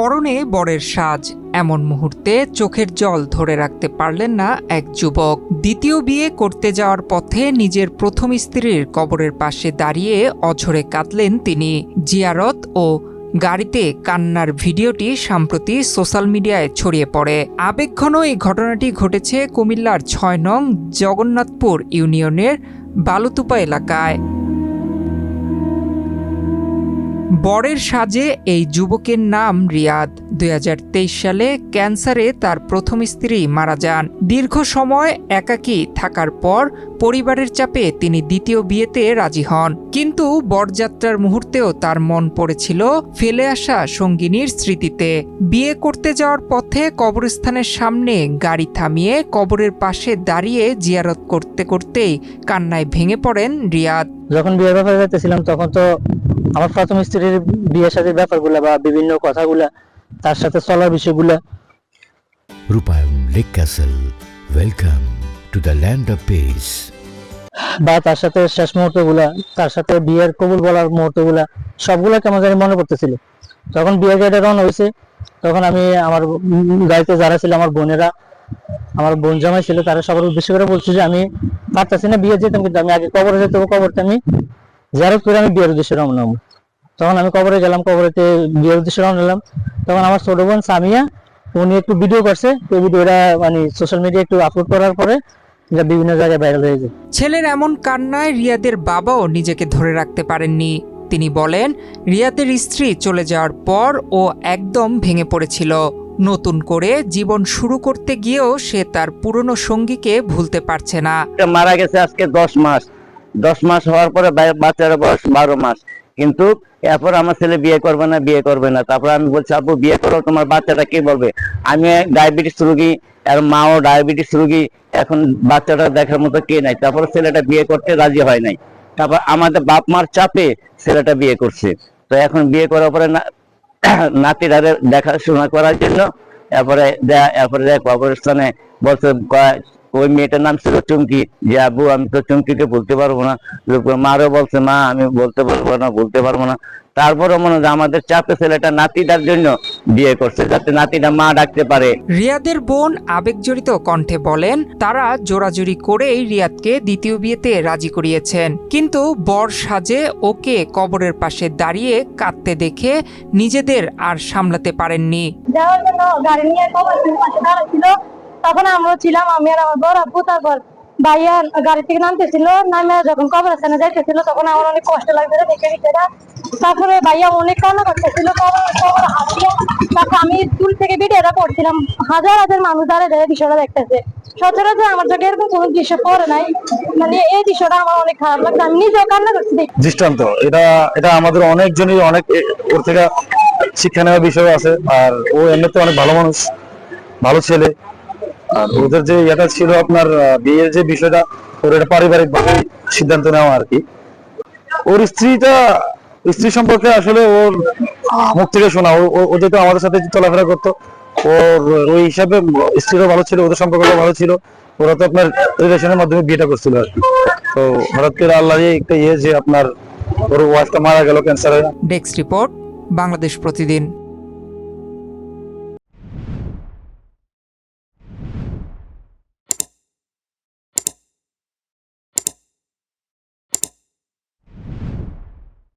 পরনে বরের সাজ, এমন মুহূর্তে চোখের জল ধরে রাখতে পারলেন না এক যুবক। দ্বিতীয় বিয়ে করতে যাওয়ার পথে নিজের প্রথম স্ত্রীর কবরের পাশে দাঁড়িয়ে অঝরে কাঁদলেন তিনি। জিয়ারত ও গাড়িতে কান্নার ভিডিওটি সম্প্রতি সোশ্যাল মিডিয়ায় ছড়িয়ে পড়ে। আবেগঘন এই ঘটনাটি ঘটেছে কুমিল্লার ৬ নং জগন্নাথপুর ইউনিয়নের বালুতুপা এলাকায়। বরের সাজে এই যুবকের নাম রিয়াদ। ২০২৩ সালে ক্যান্সারে তার প্রথম স্ত্রী মারা যান। দীর্ঘ সময় একাকী থাকার পর পরিবারের চাপে তিনি দ্বিতীয় বিয়েতে রাজি হন। কিন্তু বরযাত্রার মুহূর্তেও তার মন পড়েছিল ফেলে আসা সঙ্গিনীর স্মৃতিতে। বিয়ে করতে যাওয়ার পথে কবরস্থানের সামনে গাড়ি থামিয়ে কবরের পাশে দাঁড়িয়ে জিয়ারত করতে করতেই কান্নায় ভেঙে পড়েন রিয়াদ। যখন বিয়ের ব্যাপারে যাইতেছিলাম তখন তো আমার প্রথম স্ত্রীর বিয়ের সাথে ব্যাপারগুলা বা বিভিন্ন কথাগুলা, তার সাথে চলার বিষয়গুলা। রূপায়ণ lake castle, welcome to the land of piece. বা তার সাথে শেষ মুহূর্তগুলা, তার সাথে বিয়ের কবুল বলার মুহূর্তগুলা, সবগুলা কেমন জানি মনে পড়তেছিল। তখন বিয়ের গাড়িটা রওনা হয়েছে, তখন আমি আমার গাড়িতে যারা ছিল, আমার বোনেরা, আমার বোন জামাই ছিল, তারা সবার উদ্দেশ্য করে বলছি যে আমি পারতেছি না বিয়ে যেতাম, কিন্তু আমি আগে কবরে যেতে হবে, কবরটা আমি জিয়ারত করে আমি বিয়ের উদ্দেশ্যে রওনা হবো। তখন আমি কবরে গেলাম, কবরেতে বিয়ের উদ্দেশ্যে রওনা হলাম। তখন আমার ছোট বোন সামিয়া, উনি একটু ভিডিও করছে, এই ভিডিওটা মানে সোশ্যাল মিডিয়া একটু আপলোড করার পরে যা বিভিন্ন জায়গায় ভাইরাল হয়ে যায়। ছেলের এমন কান্নায় রিয়াদের বাবাও নিজেকে ধরে রাখতে পারেননি। তিনি বলেন, রিয়াদের স্ত্রী চলে যাওয়ার পর ও একদম ভেঙে পড়েছিল। নতুন করে জীবন শুরু করতে গিয়েও সে তার পুরনো সঙ্গীকে ভুলতে পারছে না। মারা গেছে আজকে 10 মাস হওয়ার পরে বাচ্চার বয়স 12 মাস, কিন্তু এরপর আমার ছেলে বিয়ে করবে না। তারপর আমি বলছি, আপু বিয়ে করো, তোমার বাচ্চাটা কি বলবে? আমি ডায়াবেটিস রোগী, আর মাও ডায়াবেটিস রোগী, এখন বাচ্চাটা দেখার মতো কে নাই। তারপর ছেলেটা বিয়ে করতে রাজি হয় নাই। তারপর আমাদের বাপ মার চাপে ছেলেটা বিয়ে করছে। তো এখন বিয়ে করার পরে নাতিরা দেখাশোনা করার জন্য এরপরে কবরস্থানে বলছে, ওই মেয়েটার নাম ছিল চুমকি, যে আবু আমি তো চুমকিকে বলতে পারবো না। মারও বলছে, মা আমি বলতে পারবো না। তারপরে মনে হয় আমাদের চাপে ছেলেটা নাতিটার জন্য বিয়ে করছে, যাতে নাতিটা মা ডাকতে পারে। রিয়াদের বোন আবেগজড়িত কণ্ঠে বলেন, তারা জোরাজুরি করেই রিয়াদকে দ্বিতীয় বিয়েতে রাজি করিয়েছেন, কিন্তু বর সাজে ওকে কবরের পাশে দাঁড়িয়ে কাঁদতে দেখে নিজেদের আর সামলাতে পারেননি। যাওয়ার জন্য গাড়ি নিয়ে কবরের পাশে দাঁড়াচ্ছিল, তখন আমরা ছিলাম, আমি আর আমার বড় আপু। তারপর ভাইয়া গাড়ি থেকে নামতেছিল, নামে যখন কবরস্থানে যাইতেছিল তখন আমার অনেক কষ্ট লাগছিল দেখে বিষয়টা। তারপরে ভাইয়া অনেক কান্না করতেছিল, কবর হাসিয়ে। তারপর আমি স্কুল থেকে ভিডিওটা করছিলাম, হাজার হাজার মানুষ দাঁড়িয়ে বিষয়টা দেখতেছে। সচরাচর আমার চোখে এরকম কোনো দৃশ্য পড়ে নাই, মানে এই দৃশ্যটা আমার অনেক খারাপ লাগছে, আমি নিজেও কান্না করছি। দৃষ্টান্ত এটা আমাদের অনেকজনই অনেক ওর থেকে শিক্ষা নেওয়ার বিষয় আছে। আর ও এমনিতে অনেক ভালো মানুষ, ভালো ছেলে। আর ওদের যে এটা ছিল আপনার বিয়ের যে বিষয়টা, ওর এটা পারিবারিক ভাবে সিদ্ধান্ত নেওয়া আর কি। ওর স্ত্রী সম্পর্কে আসলে ওর মুখ থেকে শোনা, ও যেহেতু আমাদের সাথে চলাফেরা করতো, ওর ওই হিসাবে স্ত্রীরও ভালো ছিল, ওদের সম্পর্কটাও ভালো ছিল। ওরা তো আপনার রিলেশনের মাধ্যমে বিয়েটা করছিল আর কি। তো হঠাৎ করে আল্লাহ একটা যে আপনার ওর ওয়াইফটা মারা গেল ক্যান্সারে। ডেস্ক রিপোর্ট, বাংলাদেশ প্রতিদিন।